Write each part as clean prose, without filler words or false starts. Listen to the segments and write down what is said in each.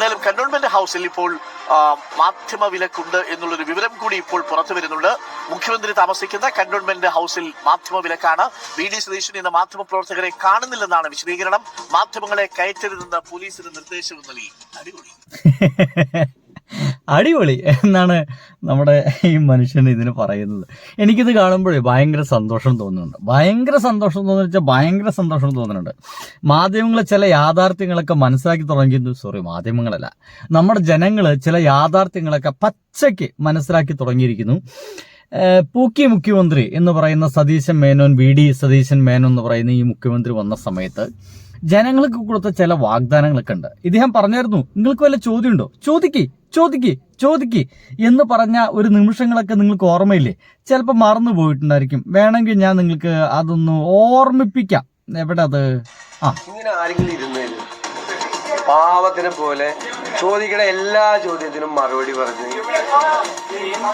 എന്തായാലും കന്റോൺമെന്റ് ഹൗസിൽ ഇപ്പോൾ മാധ്യമ വിലക്കുണ്ട് എന്നുള്ളൊരു വിവരം കൂടി ഇപ്പോൾ പുറത്തു വരുന്നുണ്ട്. മുഖ്യമന്ത്രി താമസിക്കുന്ന കന്റോൺമെന്റ് ഹൗസിൽ മാധ്യമ വിലക്കാണ്. VD സതീശൻ ഇന്ന് മാധ്യമ പ്രവർത്തകരെ കാണുന്നില്ലെന്നാണ് വിശദീകരണം. മാധ്യമങ്ങളെ കയറ്റരുതെന്ന് പോലീസിന് നിർദ്ദേശവും നൽകി. അടിപൊളി എന്നാണ് നമ്മുടെ ഈ മനുഷ്യൻ ഇതിന് പറയുന്നത്. എനിക്കിത് കാണുമ്പോഴേ ഭയങ്കര സന്തോഷം തോന്നുന്നുണ്ട്. ഭയങ്കര സന്തോഷം തോന്നുന്നുണ്ട്. മാധ്യമങ്ങൾ ചില യാഥാർത്ഥ്യങ്ങളൊക്കെ മനസ്സിലാക്കി തുടങ്ങിയിരുന്നു. മാധ്യമങ്ങളല്ല, നമ്മുടെ ജനങ്ങൾ ചില യാഥാർത്ഥ്യങ്ങളൊക്കെ പച്ചയ്ക്ക് മനസ്സിലാക്കി തുടങ്ങിയിരിക്കുന്നു. പൂക്കി മുഖ്യമന്ത്രി എന്ന് പറയുന്ന സതീശൻ മേനോൻ, VD സതീശൻ മേനോൻ എന്ന് പറയുന്ന ഈ മുഖ്യമന്ത്രി വന്ന സമയത്ത് ജനങ്ങൾക്ക് കൊടുത്ത ചില വാഗ്ദാനങ്ങളൊക്കെ ഉണ്ട്. ഇദ്ദേഹം പറഞ്ഞായിരുന്നു, നിങ്ങൾക്ക് വല്ല ചോദ്യമുണ്ടോ, ചോദിക്ക് എന്ന് പറഞ്ഞ ഒരു നിമിഷങ്ങളൊക്കെ നിങ്ങൾക്ക് ഓർമ്മയില്ലേ? ചിലപ്പോൾ മറന്നു പോയിട്ടുണ്ടായിരിക്കും. വേണമെങ്കിൽ ഞാൻ നിങ്ങൾക്ക് അതൊന്ന് ഓർമ്മിപ്പിക്കാം. എവിടെ അത്? ഇങ്ങനെ ആരെങ്കിലും ഇരുന്നേരും പാവത്തിനെ പോലെ ചോദിക്കണ എല്ലാ ചോദ്യത്തിനും മറുപടി പറഞ്ഞു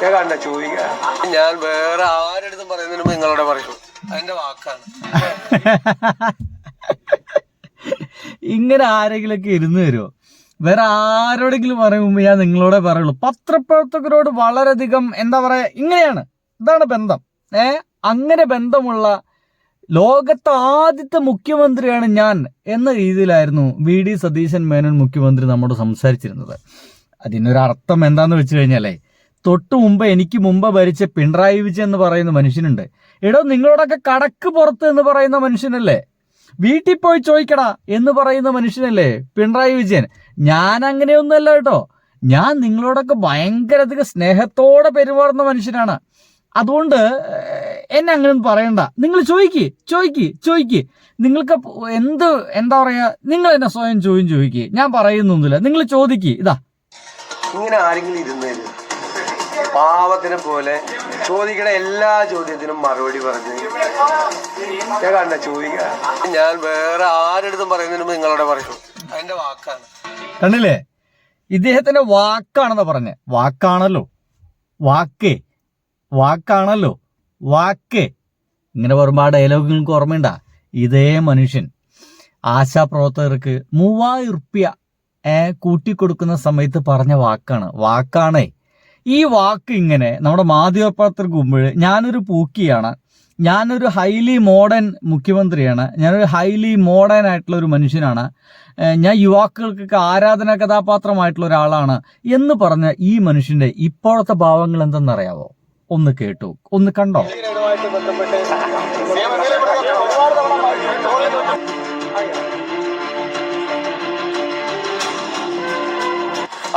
ഞാൻ കണ്ട ചോദിക്ക. ഞാൻ വേറെ ആരെടുത്തും പറയുന്നതിനും നിങ്ങളോട് പറയൂ, അതിന്റെ വാക്കാണ്. ഇങ്ങനെ ആരെങ്കിലൊക്കെ ഇരുന്ന് തരുമോ? വേറെ ആരോടെങ്കിലും പറയുമ്പോൾ ഞാൻ നിങ്ങളോടെ പറയുള്ളൂ. പത്രപ്രവർത്തകരോട് വളരെയധികം എന്താ പറയാ, ഇങ്ങനെയാണ്, ഇതാണ് ബന്ധം. അങ്ങനെ ബന്ധമുള്ള ലോകത്തെ ആദ്യത്തെ മുഖ്യമന്ത്രിയാണ് ഞാൻ എന്ന രീതിയിലായിരുന്നു VD സതീശൻ മേനോൻ മുഖ്യമന്ത്രി നമ്മോട് സംസാരിച്ചിരുന്നത്. അതിനൊരർത്ഥം എന്താന്ന് വെച്ച് കഴിഞ്ഞാലേ, എനിക്ക് മുമ്പ് ഭരിച്ച പിണറായി വിജയൻ എന്ന് പറയുന്ന മനുഷ്യനുണ്ട്. നിങ്ങളോടൊക്കെ കടക്ക് പുറത്ത് എന്ന് പറയുന്ന മനുഷ്യനല്ലേ, വീട്ടിൽ പോയി ചോദിക്കടാ എന്ന് പറയുന്ന മനുഷ്യനല്ലേ പിണറായി വിജയൻ. ഞാൻ അങ്ങനെയൊന്നുമല്ല കേട്ടോ. ഞാൻ നിങ്ങളോടൊക്കെ ഭയങ്കര അധികം സ്നേഹത്തോടെ പെരുമാറുന്ന മനുഷ്യനാണ്. അതുകൊണ്ട് എന്നെ അങ്ങനെയൊന്നും പറയണ്ട. നിങ്ങൾ ചോദിക്ക്. നിങ്ങൾക്ക് എന്താ പറയാ, നിങ്ങൾ എന്നെ സ്വയം ചോദിക്ക്. ഞാൻ പറയുന്നൊന്നുമില്ല, നിങ്ങൾ ചോദിക്ക്. ഇതാ, ഇങ്ങനെ ആരെങ്കിലും ഇരുന്നേരും പാവത്തിനെ പോലെ ചോദിക്കണ എല്ലാ ചോദ്യത്തിനും മറുപടി പറഞ്ഞു ഞാൻ കണ്ട ചോദിക്ക. ഞാൻ വേറെ ആരെടുത്തും പറയുന്നതിനും നിങ്ങളോട് പറയൂ, അതിന്റെ വാക്കാണ്. കണ്ടില്ലേ, ഇദ്ദേഹത്തിന്റെ വാക്കാണെന്ന് പറഞ്ഞ വാക്കാണല്ലോ, വാക്ക് ഇങ്ങനെ പറയുമ്പോൾ ആ ഡയലോഗ് നിങ്ങൾക്ക് ഓർമ്മയുണ്ടാ? ഇതേ മനുഷ്യൻ ആശാപ്രവർത്തകർക്ക് 3000 റുപ്യ കൂട്ടിക്കൊടുക്കുന്ന സമയത്ത് പറഞ്ഞ വാക്കാണേ. ഈ വാക്ക് ഇങ്ങനെ നമ്മുടെ മാധ്യമപ്രവർത്തകർക്ക് മുമ്പ്, ഞാനൊരു പൂക്കിയാണ്, ഞാനൊരു ഹൈലി മോഡേൺ മുഖ്യമന്ത്രിയാണ്, ഞാനൊരു ഹൈലി മോഡേൺ ആയിട്ടുള്ള ഒരു മനുഷ്യനാണ്, ഞാൻ യുവാക്കൾക്കൊക്കെ ആരാധനാ കഥാപാത്രമായിട്ടുള്ള ഒരാളാണ് എന്ന് പറഞ്ഞ ഈ മനുഷ്യന്റെ ഇപ്പോഴത്തെ ഭാവങ്ങൾ എന്തെന്നറിയാവോ? ഒന്ന് കേട്ടു, ഒന്ന് കണ്ടോ?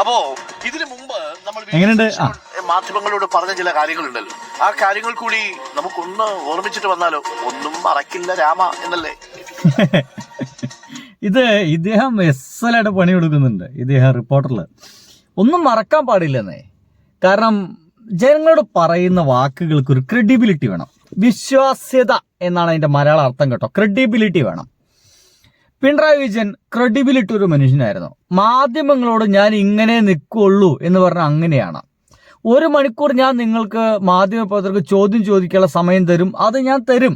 അപ്പോ ഇതിനു മുമ്പ് നമ്മൾ എങ്ങനെയുണ്ട് മാധ്യമങ്ങളോട് പറഞ്ഞ ചില കാര്യങ്ങളുണ്ടല്ലോ, ആ കാര്യങ്ങൾ കൂടി നമുക്കൊന്ന് ഓർമ്മിച്ചിട്ട് വന്നാലോ? ഒന്നും മറക്കില്ല രാമ എന്നല്ലേ. ഇദ്ദേഹം എസ്സലായിട്ട് പണി കൊടുക്കുന്നുണ്ട്. ഇദ്ദേഹം റിപ്പോർട്ടറിൽ ഒന്നും മറക്കാൻ പാടില്ലെന്നേ. കാരണം ജനങ്ങളോട് പറയുന്ന വാക്കുകൾക്ക് ഒരു ക്രെഡിബിലിറ്റി വേണം, വിശ്വാസ്യത എന്നാണ് അതിന്റെ മലയാള അർത്ഥം കേട്ടോ. ക്രെഡിബിലിറ്റി വേണം. പിണറായി വിജയൻ ക്രെഡിബിലിറ്റി ഒരു മനുഷ്യനായിരുന്നു. മാധ്യമങ്ങളോട് ഞാൻ ഇങ്ങനെ നിൽക്കുള്ളൂ എന്ന് പറഞ്ഞാൽ അങ്ങനെയാണ്. 1 മണിക്കൂർ ഞാൻ നിങ്ങൾക്ക് മാധ്യമപ്രവർത്തകർക്ക് ചോദ്യം ചോദിക്കാനുള്ള സമയം തരും, അത് ഞാൻ തരും.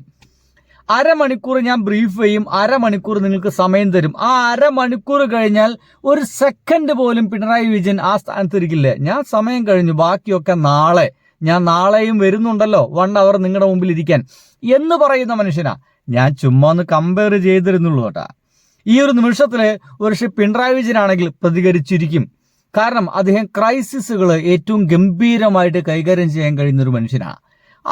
1/2 മണിക്കൂർ ഞാൻ ബ്രീഫ് ചെയ്യും, 1/2 മണിക്കൂർ നിങ്ങൾക്ക് സമയം തരും. ആ 1/2 മണിക്കൂർ കഴിഞ്ഞാൽ 1 സെക്കൻഡ് പോലും പിണറായി വിജയൻ ആ സ്ഥാനത്തിരിക്കില്ല. ഞാൻ സമയം കഴിഞ്ഞു, ബാക്കിയൊക്കെ നാളെ, ഞാൻ നാളെയും വരുന്നുണ്ടല്ലോ 1 അവർ നിങ്ങളുടെ മുമ്പിൽ ഇരിക്കാൻ എന്ന് പറയുന്ന മനുഷ്യനാ. ഞാൻ ചുമ്മാ ഒന്ന് കമ്പയർ ചെയ്തിരുന്നുള്ളൂ കേട്ടാ. ഈ ഒരു നിമിഷത്തില് ഒരു പിണറായി വിജയനാണെങ്കിൽ പ്രതികരിച്ചിരിക്കും. കാരണം അദ്ദേഹം ക്രൈസിസുകൾ ഏറ്റവും ഗംഭീരമായിട്ട് കൈകാര്യം ചെയ്യാൻ കഴിയുന്ന ഒരു മനുഷ്യനാണ്.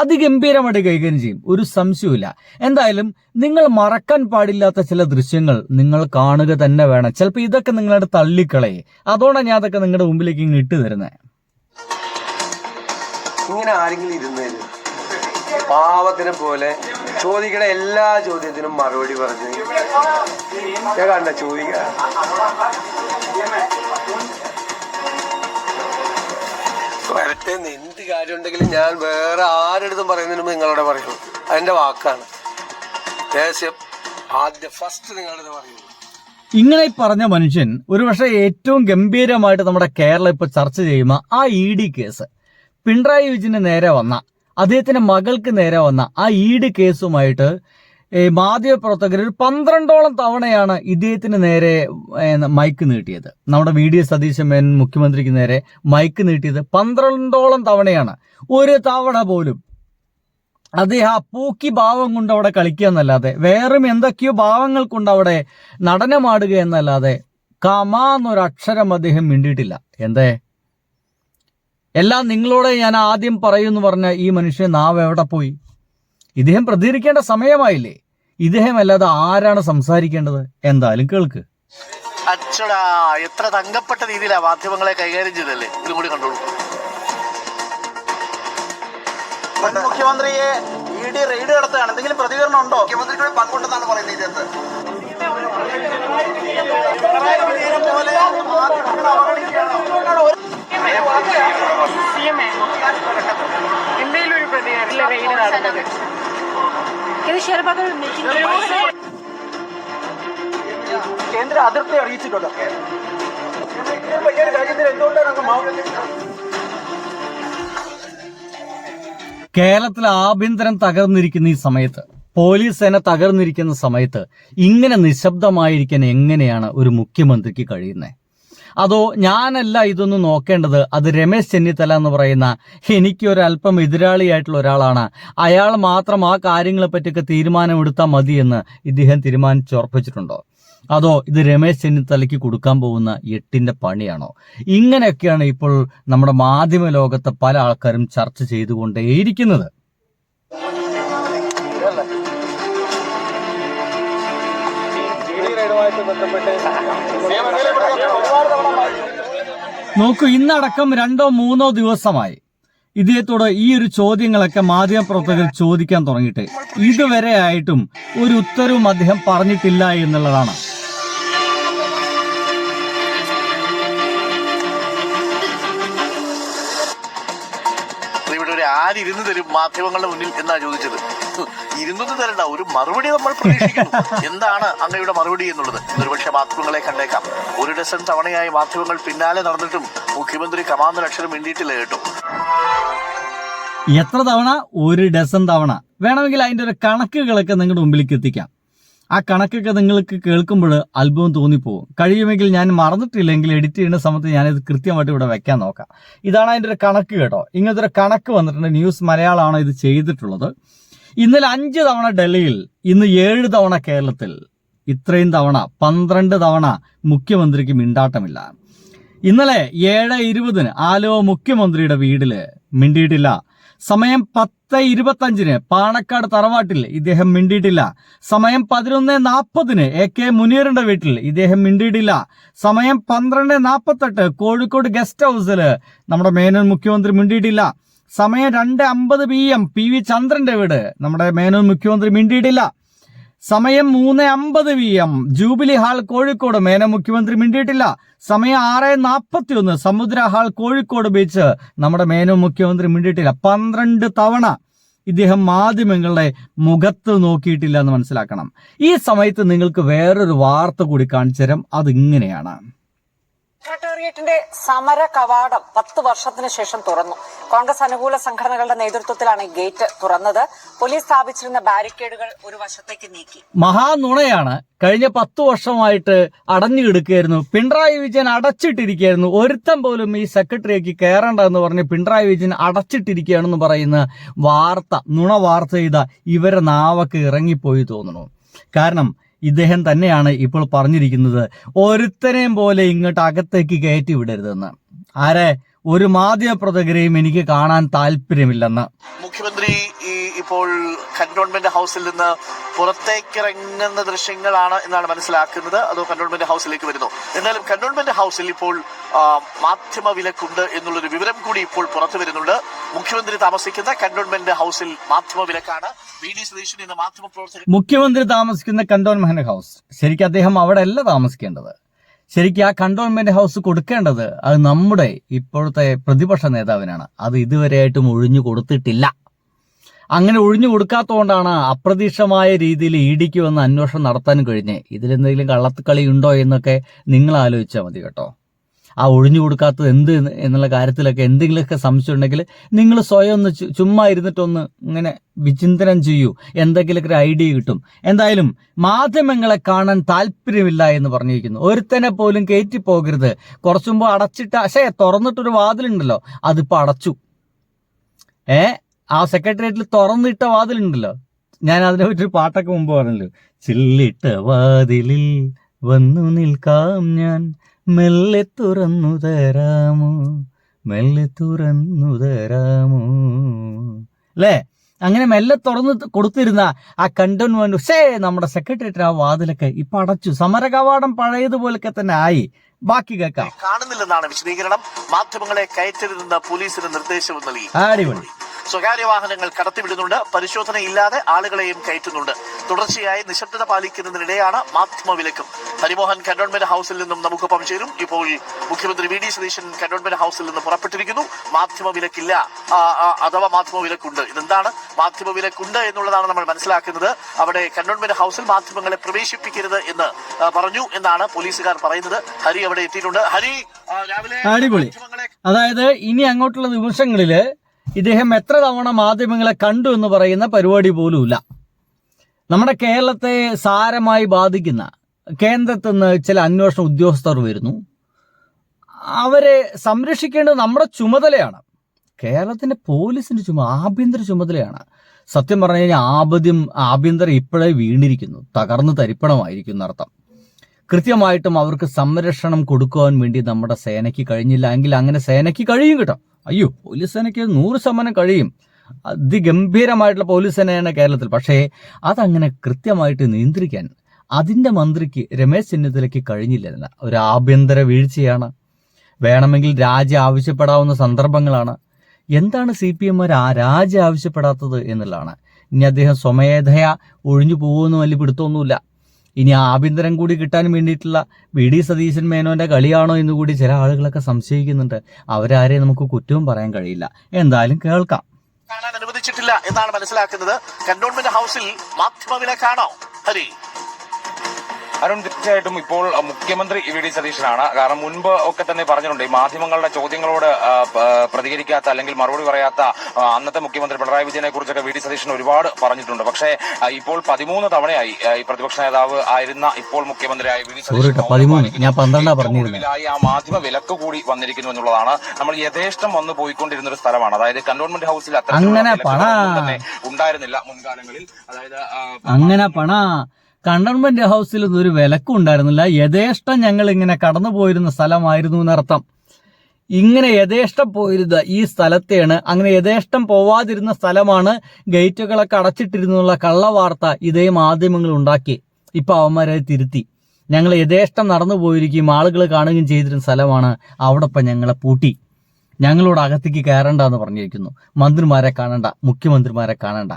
അതിഗംഭീരമായിട്ട് കൈകാര്യം ചെയ്യും, ഒരു സംശയവുമില്ല. എന്തായാലും നിങ്ങൾ മറക്കാൻ പാടില്ലാത്ത ചില ദൃശ്യങ്ങൾ നിങ്ങൾ കാണുക തന്നെ വേണം. ചിലപ്പോൾ ഇതൊക്കെ നിങ്ങളുടെ തള്ളിക്കളയെ, അതുകൊണ്ടാണ് ഞാൻ അതൊക്കെ നിങ്ങളുടെ മുമ്പിലേക്ക് ഇങ്ങ് ഇട്ട് തരുന്നത്. ഇങ്ങനെ ആരെങ്കിലും ഇരുന്നേരും പാവത്തിനെ പോലെ ചോദിക്കണ എല്ലാ ചോദ്യത്തിനും മറുപടി പറഞ്ഞു ഞാൻ കണ്ട ചോദിക്ക. എന്ത് കാര്യം ഉണ്ടെങ്കിലും ഞാൻ വേറെ ആരെടുത്തും പറയുന്നതിനും നിങ്ങളോട് പറയൂ, അതിന്റെ വാക്കാണ്. ദേശം ഫസ്റ്റ് നിങ്ങളോട് പറയുന്നു. ഇങ്ങനെ പറഞ്ഞ മനുഷ്യൻ ഒരുപക്ഷെ ഏറ്റവും ഗംഭീരമായിട്ട് നമ്മുടെ കേരളം ഇപ്പൊ ചർച്ച ചെയ്യുന്ന ആ ED കേസ്, പിണറായി വിജയന് നേരെ വന്ന, അദ്ദേഹത്തിന്റെ മകൾക്ക് നേരെ വന്ന ആ ED കേസുമായിട്ട് മാധ്യമപ്രവർത്തകർ ഒരു 12ഓളം തവണയാണ് ഇദ്ദേഹത്തിന് നേരെ മൈക്ക് നീട്ടിയത്. നമ്മുടെ VD സതീശൻ മേനോൻ മുഖ്യമന്ത്രിക്ക് നേരെ മൈക്ക് നീട്ടിയത് 12ഓളം തവണയാണ്. ഒരു തവണ പോലും അദ്ദേഹം ആ പൂക്കി ഭാവം കൊണ്ട് അവിടെ കളിക്കുക എന്നല്ലാതെ വേറും എന്തൊക്കെയോ ഭാവങ്ങൾ കൊണ്ട് അവിടെ നടനമാടുക എന്നല്ലാതെ കമാന്നൊരക്ഷരം അദ്ദേഹം മിണ്ടിയിട്ടില്ല. എന്തേ? എല്ലാം നിങ്ങളോട് ഞാൻ ആദ്യം പറയുമെന്ന് പറഞ്ഞ ഈ മനുഷ്യൻ നാവ് എവിടെ പോയി? ഇദ്ദേഹം പ്രതികരിക്കേണ്ട സമയമായില്ലേ? ഇദ്ദേഹം അല്ലാതെ ആരാണ് സംസാരിക്കേണ്ടത്? എന്തായാലും കേൾക്ക്. അച്ചടാ, എത്ര തങ്കപ്പെട്ട രീതിയിലാ മാധ്യമങ്ങളെ കൈകാര്യം ചെയ്തല്ലേ. ഇതും കൂടി കണ്ടോളൂ. മുഖ്യമന്ത്രിയെ ED റെയ്ഡ് നടത്തുകയാണ്. എന്തെങ്കിലും പ്രതികരണം ഉണ്ടോ? മുഖ്യമന്ത്രിയുടെ പങ്കുണ്ടെന്നാണ് പറയുന്നത് ഇതിനകത്ത്. എന്തെങ്കിലും ഒരു പ്രതികരണം റെയ്ഡ് നടന്നത് കേന്ദ്ര അതിർത്തി അറിയിച്ചിട്ടുണ്ട്. രാജ്യത്തിൽ എന്തുകൊണ്ടാണ് കേരളത്തിലെ ആഭ്യന്തരം തകർന്നിരിക്കുന്ന ഈ സമയത്ത്, പോലീസ് സേന തകർന്നിരിക്കുന്ന സമയത്ത് ഇങ്ങനെ നിശബ്ദമായിരിക്കാൻ എങ്ങനെയാണ് ഒരു മുഖ്യമന്ത്രിക്ക് കഴിയുന്നത്? അതോ ഞാനല്ല ഇതൊന്നും നോക്കേണ്ടത്, അത് രമേശ് ചെന്നിത്തല എന്ന് പറയുന്ന എനിക്കൊരല്പം എതിരാളിയായിട്ടുള്ള ഒരാളാണ്, അയാൾ മാത്രം ആ കാര്യങ്ങളെ പറ്റിയൊക്കെ തീരുമാനമെടുത്താൽ മതിയെന്ന് ഇദ്ദേഹം തീരുമാനിച്ചുറപ്പിച്ചിട്ടുണ്ടോ? അതോ ഇത് രമേശ് ചെന്നിത്തലയ്ക്ക് കൊടുക്കാൻ പോകുന്ന 8ന്റെ പണിയാണോ? ഇങ്ങനെയൊക്കെയാണ് ഇപ്പോൾ നമ്മുടെ മാധ്യമ ലോകത്തെ പല ആൾക്കാരും ചർച്ച ചെയ്തുകൊണ്ടേയിരിക്കുന്നത്. നോക്കൂ, ഇന്നടക്കം 2-3 ദിവസമായി ഇദ്ദേഹത്തോട് ഈ ഒരു ചോദ്യങ്ങളൊക്കെ മാധ്യമപ്രവർത്തകർ ചോദിക്കാൻ തുടങ്ങിയിട്ട് ഇതുവരെ ആയിട്ടും ഒരു ഉത്തരവും അദ്ദേഹം പറഞ്ഞിട്ടില്ല എന്നുള്ളതാണ്. ഇവിടെ ഒരു ആരിരുന്ന് തരും മാധ്യമങ്ങളുടെ മുന്നിൽ എന്നാ ചോദിച്ചത്. ഇരുന്നൊന്നും തരണ്ട, ഒരു മറുപടി നമ്മൾ പ്രതീക്ഷിക്കുന്നു. എന്താണ് അങ്ങയുടെ മറുപടി എന്നുള്ളത് ഒരുപക്ഷെ മാധ്യമങ്ങളെ കണ്ടേക്കാം. 1 ഡസൻ തവണയായി മാധ്യമങ്ങൾ പിന്നാലെ നടന്നിട്ടും മുഖ്യമന്ത്രി കമാന്നൊരക്ഷരം മിണ്ടിയിട്ടില്ല കേട്ടോ. എത്ര തവണ? 1 ഡസൻ തവണ. വേണമെങ്കിൽ അതിന്റെ ഒരു കണക്കുകളൊക്കെ നിങ്ങളുടെ മുമ്പിലേക്ക് എത്തിക്കാം. ആ കണക്കൊക്കെ നിങ്ങൾക്ക് കേൾക്കുമ്പോൾ അത്ഭുതം തോന്നിപ്പോകും. കഴിയുമെങ്കിൽ ഞാൻ മറന്നിട്ടില്ലെങ്കിൽ എഡിറ്റ് ചെയ്യുന്ന സമയത്ത് ഞാനിത് കൃത്യമായിട്ട് ഇവിടെ വെക്കാൻ നോക്കാം. ഇതാണ് അതിന്റെ ഒരു കണക്ക് കേട്ടോ. ഇങ്ങനത്തെ ഒരു കണക്ക് വന്നിട്ടുണ്ട്. ന്യൂസ് മലയാളമാണ് ഇത് ചെയ്തിട്ടുള്ളത്. ഇന്നലെ 5 തവണ ഡൽഹിയിൽ, ഇന്ന് 7 തവണ കേരളത്തിൽ. ഇത്രയും തവണ 12 തവണ മുഖ്യമന്ത്രിക്ക് മിണ്ടാട്ടമില്ല. ഇന്നലെ 7:20 ആലുവ മുഖ്യമന്ത്രിയുടെ വീട്ടില് മിണ്ടിയിട്ടില്ല. സമയം 10:25 പാണക്കാട് തറവാട്ടിൽ ഇദ്ദേഹം മിണ്ടിയിട്ടില്ല. സമയം 11:40 AK മുനീറിന്റെ വീട്ടിൽ ഇദ്ദേഹം മിണ്ടിയിട്ടില്ല. സമയം 12:48 കോഴിക്കോട് ഗസ്റ്റ് ഹൗസിൽ നമ്മുടെ മേനോൻ മുഖ്യമന്ത്രി മിണ്ടിയിട്ടില്ല. സമയം 2:50 PM PV ചന്ദ്രന്റെ വീട് നമ്മുടെ മേനോൻ മുഖ്യമന്ത്രി മിണ്ടിയിട്ടില്ല. സമയം 3:50 PM jubilee hall Kozhikode Menon മുഖ്യമന്ത്രി മിണ്ടിയിട്ടില്ല. സമയം 6:41 സമുദ്ര ഹാൾ കോഴിക്കോട് ബീച്ച് നമ്മുടെ മേനോൻ മുഖ്യമന്ത്രി മിണ്ടിയിട്ടില്ല. 12 തവണ ഇദ്ദേഹം മാധ്യമങ്ങളുടെ മുഖത്ത് നോക്കിയിട്ടില്ല എന്ന് മനസ്സിലാക്കണം. ഈ സമയത്ത് നിങ്ങൾക്ക് വേറൊരു വാർത്ത കൂടി കാണിച്ചു തരാം. അതിങ്ങനെയാണ്. സെക്രട്ടേറിയറ്റിന്റെ സമര കവാടം 10 വർഷത്തിന് ശേഷം തുറന്നു. കോൺഗ്രസ് അനുകൂല സംഘടനകളുടെ നേതൃത്വത്തിലാണ് ഗേറ്റ് തുറന്നത്. പോലീസ് സ്ഥാപിച്ചിരുന്ന ബാരിക്കേഡുകൾ ഒരു വശത്തേക്ക് നീക്കി. മഹാനുണയാണ്. കഴിഞ്ഞ 10 വർഷമായിട്ട് അടഞ്ഞു കിടക്കുകയായിരുന്നു. പിണറായി വിജയൻ അടച്ചിട്ടിരിക്കുകയായിരുന്നു. ഒരുത്തം പോലും ഈ സെക്രട്ടറിയേക്ക് കയറേണ്ട എന്ന് പറഞ്ഞ് പിണറായി വിജയൻ അടച്ചിട്ടിരിക്കുകയാണെന്ന് പറയുന്ന വാർത്ത, നുണ വാർത്ത ചെയ്ത ഇവരെ നാവൊക്കെ ഇറങ്ങിപ്പോയി തോന്നുന്നു. കാരണം ഇദ്ദേഹം തന്നെയാണ് ഇപ്പോൾ പറഞ്ഞിരിക്കുന്നത് ഒരുത്തനെയും പോലെ ഇങ്ങോട്ട് അകത്തേക്ക് കയറ്റി വിടരുതെന്ന്. ആരെ? ഒരു മാധ്യമപ്രവർത്തകരെയും എനിക്ക് കാണാൻ താല്പര്യമില്ലെന്ന്. മുഖ്യമന്ത്രി ഇപ്പോൾ കന്റോൺമെന്റ് ഹൗസിൽ നിന്ന് പുറത്തേക്കിറങ്ങുന്ന ദൃശ്യങ്ങളാണ് എന്നാണ് മനസ്സിലാക്കുന്നത്. അതോ കന്റോൺമെന്റ് ഹൗസിലേക്ക് വരുന്നു? എന്നാലും കന്റോൺമെന്റ് ഹൗസിൽ ഇപ്പോൾ മാധ്യമ വിലക്കുണ്ട് എന്നുള്ളൊരു വിവരം കൂടി ഇപ്പോൾ പുറത്തു വരുന്നുണ്ട്. മുഖ്യമന്ത്രി താമസിക്കുന്ന കന്റോൺമെന്റ് ഹൗസിൽ മാധ്യമ വിലക്കാണ്. VD സതീശൻ എന്ന മാധ്യമ പ്രവർത്തകൻ മുഖ്യമന്ത്രി താമസിക്കുന്ന കന്റോൺമെന്റ് ഹൗസ്, ശരിക്കും അദ്ദേഹം അവിടെ അല്ല താമസിക്കേണ്ടത്. ശരിക്കും ആ കന്റോൺമെന്റ് ഹൗസ് കൊടുക്കേണ്ടത് അത് നമ്മുടെ ഇപ്പോഴത്തെ പ്രതിപക്ഷ നേതാവിനാണ്. അത് ഇതുവരെയായിട്ടും ഒഴിഞ്ഞു കൊടുത്തിട്ടില്ല. അങ്ങനെ ഒഴിഞ്ഞു കൊടുക്കാത്തതുകൊണ്ടാണ് അപ്രതീക്ഷിതമായ രീതിയിൽ EDക്ക് വന്ന് അന്വേഷണം നടത്താനും കഴിഞ്ഞ്. ഇതിലെന്തെങ്കിലും കള്ളത്തുകളി ഉണ്ടോ എന്നൊക്കെ നിങ്ങൾ ആലോചിച്ചാൽ മതി കേട്ടോ. ആ ഒഴിഞ്ഞു കൊടുക്കാത്തത് എന്ത് എന്നുള്ള കാര്യത്തിലൊക്കെ എന്തെങ്കിലുമൊക്കെ സംശയം ഉണ്ടെങ്കിൽ നിങ്ങൾ സ്വയം ഒന്ന് ചുമ്മാ ഇരുന്നിട്ടൊന്ന് ഇങ്ങനെ വിചിന്തനം ചെയ്യൂ, എന്തെങ്കിലുമൊക്കെ ഒരു ഐഡിയ കിട്ടും. എന്തായാലും മാധ്യമങ്ങളെ കാണാൻ താല്പര്യമില്ല എന്ന് പറഞ്ഞിരിക്കുന്നു. ഒരുത്തനെ പോലും കയറ്റി പോകരുത്. കുറച്ചു മുമ്പ് അടച്ചിട്ട തുറന്നിട്ടൊരു വാതിലുണ്ടല്ലോ, അതിപ്പോൾ അടച്ചു. ആ സെക്രട്ടേറിയറ്റിൽ തുറന്നിട്ട വാതിലുണ്ടല്ലോ, ഞാൻ അതിനെ പറ്റി ഒരു പാട്ടൊക്കെ മുമ്പ് പറഞ്ഞല്ലോ. ചില്ലിട്ട വാതിലിൽ വന്നു നിൽക്കാം ഞാൻ, മെല്ലെ തുറന്നു തരാമോ, മെല്ലെ തുറന്നു തരാമോ അല്ലേ? അങ്ങനെ മെല്ലെ തുറന്ന് കൊടുത്തിരുന്ന ആ കണ്ടോൺമെന്റ് നമ്മുടെ സെക്രട്ടേറിയറ്റ് ആ വാതിലൊക്കെ ഇപ്പൊ അടച്ചു. സമര കവാടം പഴയതുപോലൊക്കെ തന്നെ ആയി. ബാക്കി കേൾക്കാം. കാണുന്നില്ലെന്നാണ് വിശദീകരണം. മാധ്യമങ്ങളെ കയറ്റരുതെന്ന് പോലീസിന് നിർദ്ദേശവും നൽകി. അടിപൊളി. സ്വകാര്യ വാഹനങ്ങൾ കടത്തിവിടുന്നുണ്ട്, പരിശോധനയില്ലാതെ ആളുകളെയും കയറ്റുന്നുണ്ട്. തുടർച്ചയായി നിശബ്ദത പാലിക്കുന്നതിനിടെയാണ് മാധ്യമ വിലക്കും. ഹരിമോഹൻ കന്റോൺമെന്റ് ഹൌസിൽ നിന്നും നമുക്കൊപ്പം ചേരും. ഇപ്പോൾ മുഖ്യമന്ത്രി വി ഡി സതീശൻ കന്റോൺമെന്റ് ഹൌസിൽ നിന്ന് പുറപ്പെട്ടിരിക്കുന്നു. മാധ്യമ വിലക്കില്ല, അഥവാ മാധ്യമ വിലക്കുണ്ട്. ഇതെന്താണ് മാധ്യമ വിലക്കുണ്ട് എന്നുള്ളതാണ് നമ്മൾ മനസ്സിലാക്കുന്നത്. അവിടെ കന്റോൺമെന്റ് ഹൌസിൽ മാധ്യമങ്ങളെ പ്രവേശിപ്പിക്കരുത് എന്ന് പറഞ്ഞു എന്നാണ് പോലീസുകാർ പറയുന്നത്. ഹരി അവിടെ എത്തിയിട്ടുണ്ട്. ഹരി, രാവിലെ അടിപൊളി. അതായത് ഇനി അങ്ങോട്ടുള്ള ദിവസങ്ങളില് ഇദ്ദേഹം എത്ര തവണ മാധ്യമങ്ങളെ കണ്ടു എന്ന് പറയുന്ന പരിപാടി പോലുമില്ല. നമ്മുടെ കേരളത്തെ സാരമായി ബാധിക്കുന്ന കേന്ദ്രത്തിൽ നിന്ന് ചില അന്വേഷണ ഉദ്യോഗസ്ഥർ വരുന്നു. അവരെ സംരക്ഷിക്കേണ്ടത് നമ്മുടെ ചുമതലയാണ്. കേരളത്തിന്റെ പോലീസിന്റെ ആഭ്യന്തര ചുമതലയാണ്. സത്യം പറഞ്ഞു കഴിഞ്ഞാൽ ആഭ്യന്തരം ഇപ്പോഴേ വീണിരിക്കുന്നു, തകർന്ന് തരിപ്പണമായിരിക്കും എന്നർത്ഥം. കൃത്യമായിട്ടും അവർക്ക് സംരക്ഷണം കൊടുക്കുവാൻ വേണ്ടി നമ്മുടെ സേനയ്ക്ക് കഴിഞ്ഞില്ല എങ്കിൽ അങ്ങനെ സേനയ്ക്ക് കഴിയും കേട്ടോ. അയ്യോ, പോലീസ് സേനയ്ക്ക് 100% കഴിയും. അതിഗംഭീരമായിട്ടുള്ള പോലീസ് സേനയാണ് കേരളത്തിൽ. പക്ഷേ അതങ്ങനെ കൃത്യമായിട്ട് നിയന്ത്രിക്കാൻ അതിൻ്റെ മന്ത്രിക്ക് രമേശ് ചെന്നിത്തലയ്ക്ക് കഴിഞ്ഞില്ല. ഒരു ആഭ്യന്തര വീഴ്ചയാണ്. വേണമെങ്കിൽ രാജി ആവശ്യപ്പെടാവുന്ന സന്ദർഭങ്ങളാണ്. എന്താണ് CPM രാജി ആവശ്യപ്പെടാത്തത് എന്നുള്ളതാണ്. ഇനി അദ്ദേഹം സ്വമേധയാ ഒഴിഞ്ഞു പോകുമെന്ന് വലിയ പിടുത്തമൊന്നുമില്ല. ഇനി ആഭ്യന്തരം കൂടി കിട്ടാൻ വേണ്ടിയിട്ടുള്ള VD സതീശൻ മേനോന്റെ കളിയാണോ എന്ന് കൂടി ചില ആളുകളൊക്കെ സംശയിക്കുന്നുണ്ട്. അവരാരെയും നമുക്ക് കുറ്റവും പറയാൻ കഴിയില്ല. എന്തായാലും കേൾക്കാം. കാണാൻ അനുവദിച്ചിട്ടില്ല എന്നാണ് മനസ്സിലാക്കുന്നത്. കന്റോൺമെന്റ് ഹൌസിൽ മാധ്യമ വിലക്കാണോ ഹരി? അരുൺ, തീർച്ചയായിട്ടും ഇപ്പോൾ മുഖ്യമന്ത്രി VD സതീശനാണ്. കാരണം മുൻപ് ഒക്കെ തന്നെ പറഞ്ഞിട്ടുണ്ട്, ഈ മാധ്യമങ്ങളുടെ ചോദ്യങ്ങളോട് പ്രതികരിക്കാത്ത അല്ലെങ്കിൽ മറുപടി പറയാത്ത അന്നത്തെ മുഖ്യമന്ത്രി പിണറായി വിജയനെ കുറിച്ചൊക്കെ VD സതീശൻ ഒരുപാട് പറഞ്ഞിട്ടുണ്ട്. പക്ഷേ ഇപ്പോൾ 13 തവണയായി ഈ പ്രതിപക്ഷ നേതാവ് ആയിരുന്ന ഇപ്പോൾ മുഖ്യമന്ത്രിയായ VD സതീശൻ ആ മാധ്യമ വിലക്ക് കൂടി വന്നിരിക്കുന്നു എന്നുള്ളതാണ്. നമ്മൾ യഥേഷ്ടം വന്നു പോയിക്കൊണ്ടിരുന്ന ഒരു സ്ഥലമാണ്. അതായത് കന്റോൺമെന്റ് ഹൌസിൽ തന്നെ ഉണ്ടായിരുന്നില്ല മുൻകാലങ്ങളിൽ. അതായത് കണ്ടോൺമെന്റ് ഹൗസിൽ ഒരു വിലക്കും ഉണ്ടായിരുന്നില്ല. യഥേഷ്ടം ഞങ്ങൾ ഇങ്ങനെ കടന്നു പോയിരുന്ന സ്ഥലമായിരുന്നു എന്നർത്ഥം. ഇങ്ങനെ യഥേഷ്ടം പോയിരുന്ന ഈ സ്ഥലത്തെയാണ്, അങ്ങനെ യഥേഷ്ടം പോവാതിരുന്ന സ്ഥലമാണ് ഗേറ്റുകളൊക്കെ അടച്ചിട്ടിരുന്നുള്ള കള്ളവാർത്ത ഇതേ മാധ്യമങ്ങൾ ഉണ്ടാക്കി. ഇപ്പൊ അവന്മാരെ തിരുത്തി. ഞങ്ങൾ യഥേഷ്ടം നടന്നു പോയിരിക്കുകയും ആളുകൾ കാണുകയും ചെയ്തിരുന്ന സ്ഥലമാണ്. അവിടെ ഇപ്പം ഞങ്ങളെ പൂട്ടി, ഞങ്ങളോട് അകത്തേക്ക് കയറണ്ടെന്ന് പറഞ്ഞിരിക്കുന്നു. മന്ത്രിമാരെ കാണണ്ട, മുഖ്യമന്ത്രിമാരെ കാണണ്ട.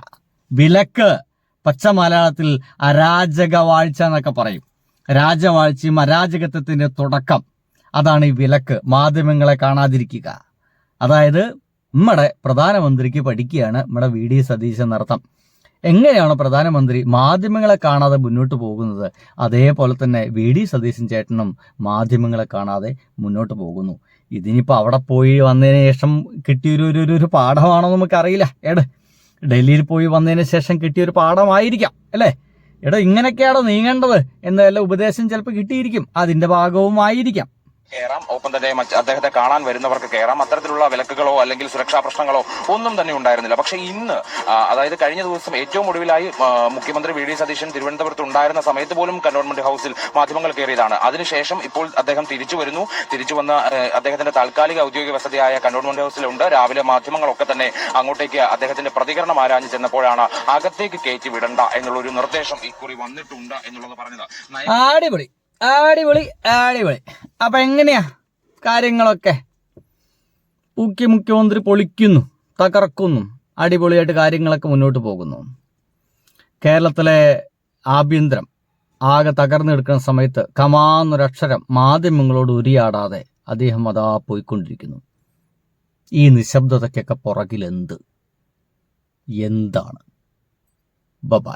വിലക്ക് പച്ച മലയാളത്തിൽ അരാജകവാഴ്ച എന്നൊക്കെ പറയും. രാജവാഴ്ചയും അരാജകത്വത്തിന്റെ തുടക്കം അതാണ് ഈ വിലക്ക്. മാധ്യമങ്ങളെ കാണാതിരിക്കുക. അതായത് നമ്മുടെ പ്രധാനമന്ത്രിക്ക് പഠിക്കുകയാണ് നമ്മുടെ VD സതീശൻ എന്നർത്ഥം. എങ്ങനെയാണ് പ്രധാനമന്ത്രി മാധ്യമങ്ങളെ കാണാതെ മുന്നോട്ട് പോകുന്നത്, അതേപോലെ തന്നെ VD സതീശൻ ചേട്ടനും മാധ്യമങ്ങളെ കാണാതെ മുന്നോട്ട് പോകുന്നു. ഇതിനിപ്പോൾ അവിടെ പോയി വന്നതിന് ശേഷം കിട്ടിയൊരു പാഠമാണോ നമുക്കറിയില്ല. ഡൽഹിയിൽ പോയി വന്നതിന് ശേഷം കിട്ടിയൊരു പാഠമായിരിക്കാം അല്ലേ? ഇങ്ങനെയൊക്കെയാണോ നീങ്ങേണ്ടത് എന്നെല്ലാം ഉപദേശം ചിലപ്പോൾ കിട്ടിയിരിക്കും. അതിന്റെ ഭാഗവും ആയിരിക്കാം. കയറാം, ഒപ്പം തന്നെ അദ്ദേഹത്തെ കാണാൻ വരുന്നവർക്ക് കയറാം. അത്തരത്തിലുള്ള വിലക്കുകളോ അല്ലെങ്കിൽ സുരക്ഷാ പ്രശ്നങ്ങളോ ഒന്നും തന്നെ ഉണ്ടായിരുന്നില്ല. പക്ഷേ ഇന്ന്, അതായത് കഴിഞ്ഞ ദിവസം ഏറ്റവും ഒടുവിലായി മുഖ്യമന്ത്രി VD സതീശൻ തിരുവനന്തപുരത്ത് ഉണ്ടായിരുന്ന സമയത്ത് പോലും കന്റോൺമെന്റ് ഹൌസിൽ മാധ്യമങ്ങൾ കയറിയതാണ്. അതിനുശേഷം ഇപ്പോൾ അദ്ദേഹം തിരിച്ചു വന്ന അദ്ദേഹത്തിന്റെ താൽക്കാലിക ഔദ്യോഗിക വസതിയായ കന്റോൺമെന്റ് ഹൌസിലുണ്ട്. രാവിലെ മാധ്യമങ്ങളൊക്കെ തന്നെ അങ്ങോട്ടേക്ക് അദ്ദേഹത്തിന്റെ പ്രതികരണം ആരാഞ്ഞു ചെന്നപ്പോഴാണ് അകത്തേക്ക് കയറ്റി വിടണ്ട എന്നുള്ളൊരു നിർദ്ദേശം ഇക്കുറി വന്നിട്ടുണ്ട് എന്നുള്ളത് പറഞ്ഞത്. അടിപൊളി. അപ്പൊ എങ്ങനെയാ കാര്യങ്ങളൊക്കെ? മുഖ്യമന്ത്രി പൊളിക്കുന്നു, തകർക്കുന്നു, അടിപൊളിയായിട്ട് കാര്യങ്ങളൊക്കെ മുന്നോട്ട് പോകുന്നു. കേരളത്തിലെ ആഭ്യന്തരം ആകെ തകർന്നെടുക്കുന്ന സമയത്ത് കമാന്നൊരക്ഷരം മാധ്യമങ്ങളോട് ഉരിയാടാതെ അദ്ദേഹം അതാ പോയിക്കൊണ്ടിരിക്കുന്നു. ഈ നിശബ്ദതയ്ക്കൊക്കെ പുറകിൽ എന്താണ്? ബൈ.